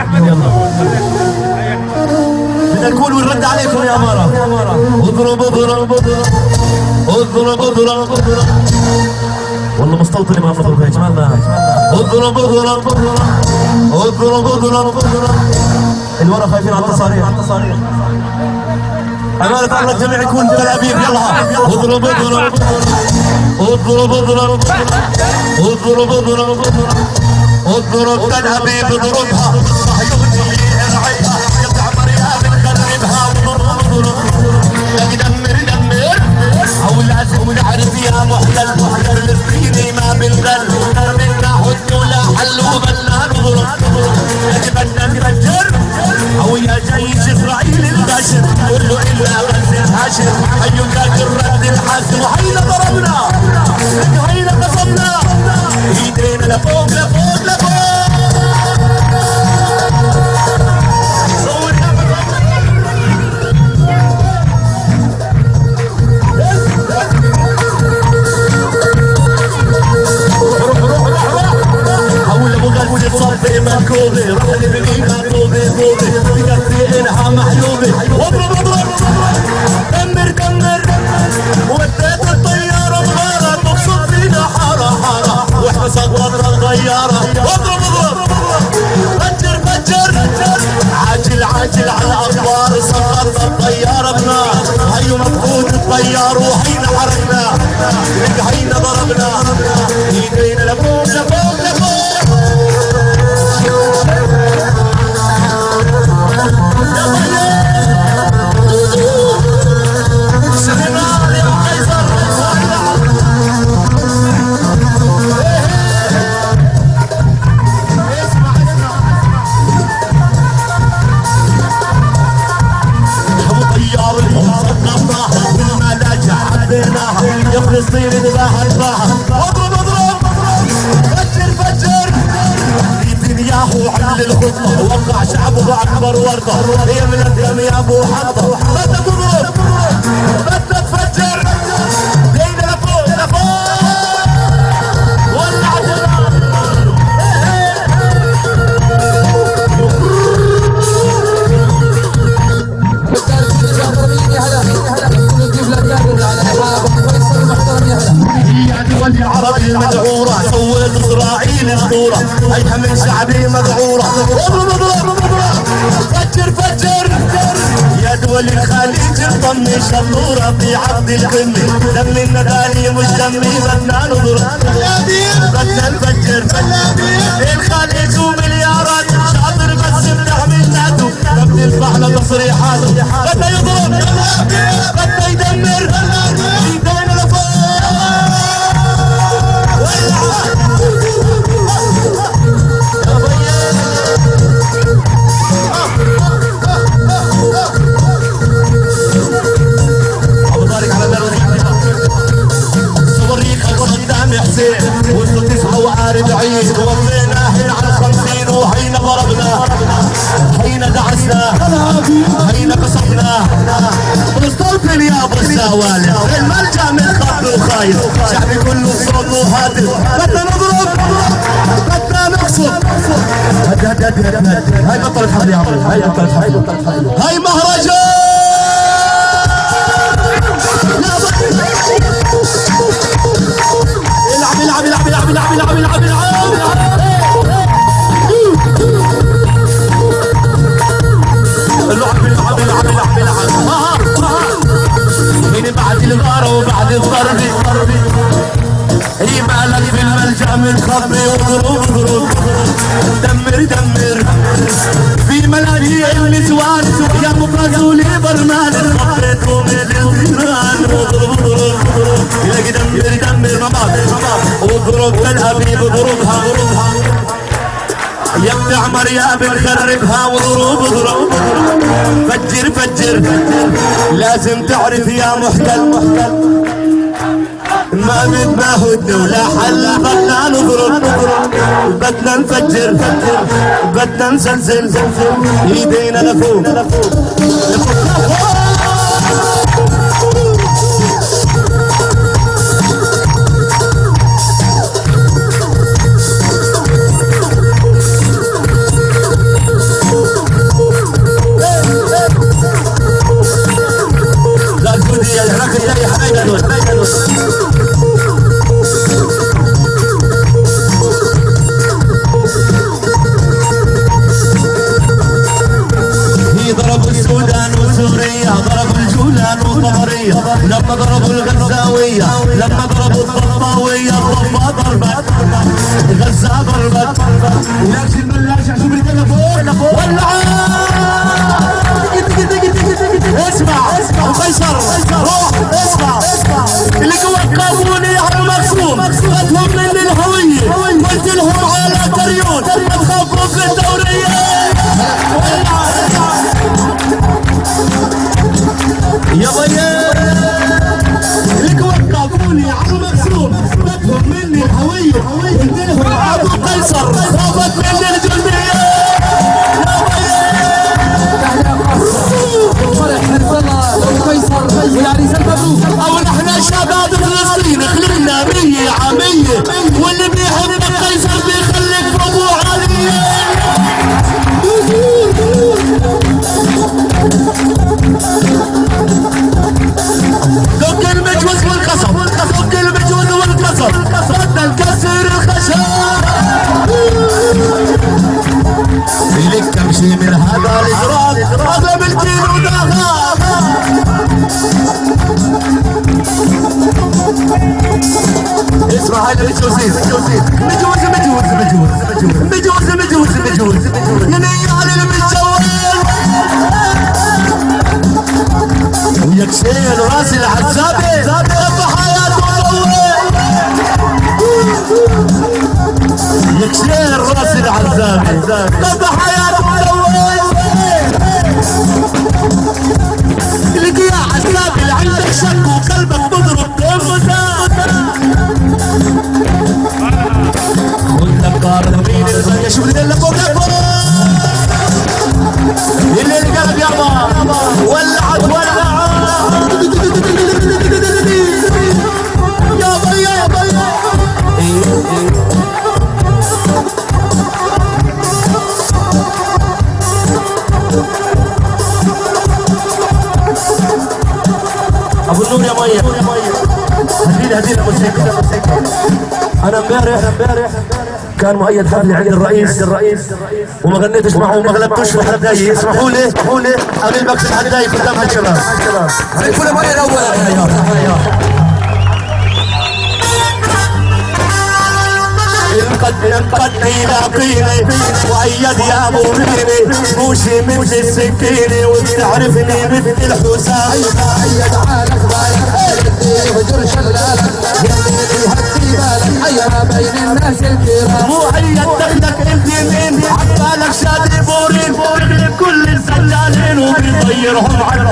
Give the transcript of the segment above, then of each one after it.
بدنا نقول ونرد عليكم يا مرة. اضرب اضرب اضرب اضرب اضرب اضرب. والله مستوطن ما نضرب يا جمالنا. اضرب اضرب اضرب اضرب اضرب اضرب. الورا خايفين على التصاريح. أمانة الله الجميع يكون تل أبيب. يلا اضرب اضرب اضرب اضرب اضرب اضرب اضرب تل أبيب. اضربها ارعيها يا تعمر يا بنقربها. اضرب اضرب يا دمر دمر او العزم والعرف يا محتل الفيني ما بالغل منا حزن ولا حل وبلنا. نضرب يا بدنا نفجر او يا جيش اسرائيل البشر كله الا غزة هاشم. حيو ذاك الرد الحاسم وحينا ضربنا حينا قصبنا ايدينا لفوق لفوق لفوق. صرفي منكوبي رحلي بقيمة طوبي طوبي بكفي إنها محلوبي. واضرب اضرب دمر دمر وديت الطيارة بغارة مبسوط فينا حارة حارة واحبسك وضرب الغيارة. واضرب اضرب فجر فجر عاجل عاجل على أطوار سقط الطيارة بنار. هيو مفقود الطيار وحين حركنا هينا ضربنا ايدينا لفوق لفوق لفوق. يا فلسطين ذباها ذباها. اضرب اضرب فجر فجر نتنياهو عمل الخطة وقع شعبه اكبر ورطة. هي من الدم يا ابو حطة. بدنا تضرب بدنا تفجر لينا لفوق لفوق ولع النار. يا دول العرب المدعورة سوي اسرائيل الصورة هيها من شعبي مذعورة. اضرب اضرب فجر فجر يا دول الخليج انضمي شطورة في عبد الحمي. دم الندالي مش دمي بدنا نضرب بدنا نفجر الخليج ومليارات شاطر بس بتعمل ناتو ما بتنفع له تصريحات. بدنا يضرب بدنا يدمر ايدينا لفوق. حسين وصلوا 49 ووصينا حين على 50 وحين ضربنا حين دعسنا حين قصفنا. مستوطن يا ابو السوالف الملجا من خط وخايف شعبي كله صوت وهاتف. بدنا نضرب بدنا نقصف. هاي بطلت حفل يا عمري هاي بطلت حفل هاي مهرجان. العب العب العب العب العب العب العب العب. العب العب العب العب. هنا بعد الغارة وبعد الضرب هي مالك في الملجأ من خبري. واضرب اضرب دمر دمر في ملاهي النسوان يا مبرزولي برمان خبيتهم للجيران. واضرب اضرب يلاقي دمر دمر مباب واضرب تل أبيب اضربها يا بتعمر يا بنخربها. واضرب اضرب فجر فجر لازم تعرف يا محتل ما بدنا الدولة حل. بدنا نضرب بدنا نفجر بدنا نزلزل ايدينا لفوق لفوق لفوق. لك امشي من هذا الاجرام اغلب الكيلو دهاب. اسمع هاي المجوزين مجوز يا نيال المتجوز ويكسين راس العزابي رب حياته يكسين راس العزابي رب حياته لك يا عزابي اللي عندك شك وقلبك مضرب تنفذ وانت قارب يا شوف اللي فوق اللي القلب يابا ولعت يابا ابو النور يا ميه هدينا موسيقى. انا امبارح كان مؤيد حفلي عند الرئيس وما غنيتش معه وما غلبتوش الحداي. اسمحوا لي قبل ما اكتب الحداي قدام هالشباب كل مؤيد اولا انقدني لاقيني وأيد يا ابو ميني بوشي مثل السكينه وبتعرفني مثل الحسام. أيد عالك بالك وجر شلالك يلي يهدي بالك حيرة بين الناس الكرام. مؤيد دخلك انت مين عبالك شادي بورين كل الزلالين وبيطيرهم على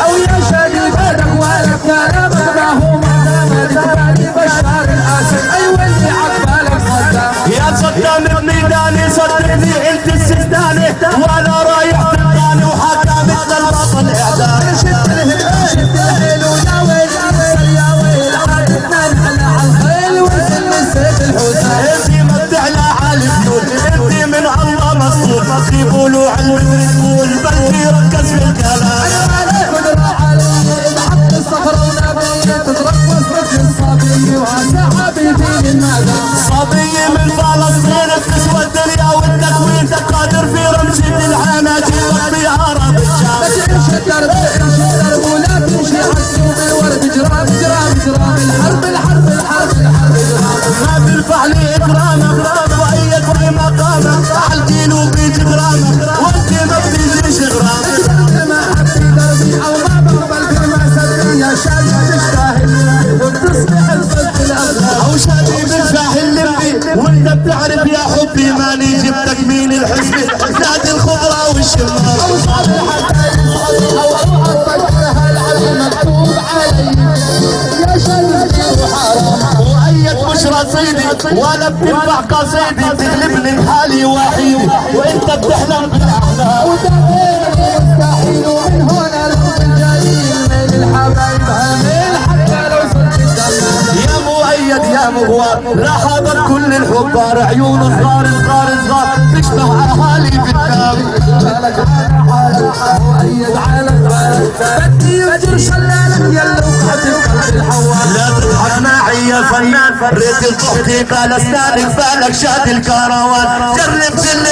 او يا شادي بالك والك كلام ما هو مدامي بشار الاسد ايوه اللي عقبالك صدام. يا صدام ميداني صدقني انت السداني وانا رايح تلقاني وحكى مثل البطل اعدام. شد الحيل ويا ويل عادتنا نحلى على الخيل ونسلم السيف الحسام. انت ما بتعلى على الفيول انت من الله مصروف يقولوا علم الفول بلكي ركز في الكلام. انا مالي قدرة علي بحط الصخرة ونبي تضرب وسط الصبي وسحبي في المدام. صبي من فلسطين بتسوى الدنيا والتكوين قادر في رمشة الحناجر وفيها رب الشام. بس امشي الدرب ولا تمشي عالسوق الورد جرام الحرب ما بيرفع لي اكرامك وايد في مقامك عالدين وبيت غرامك وانت ما بتجيش غرامك. ما حبي دربي او ما بقبل بما سبي يا شادي تستاهل وبتصبح الفضل الاغلى. او شادي بالفاحل لمبي وانت بتعرف يا حبي ماني جبتك مين الحزبي زاد الخضره والشمار. او صار الحبايب او اطلق لها العلم مكتوب علي يا شادي وحرام. وأيد مش رصيدي ولا بتنفع قصيدي بتغلبني بحالي وحيدي وانت بتحلم بالاحلام. وتغير مستحيل ومن هنا الحب الجليل من الحبايب هميل حتى لو صرت الدلال. يا مؤيد يا مغوار لا حضر كل الحبار عيون صغار تشبه اهالي بالنام. مؤيد على بدي وجر شلالك يلا وقعتك قلب الحوار. لا تضحك معي يا فنان ريت الضحكي بال اسنانك بالك شاد الكروان جرب كل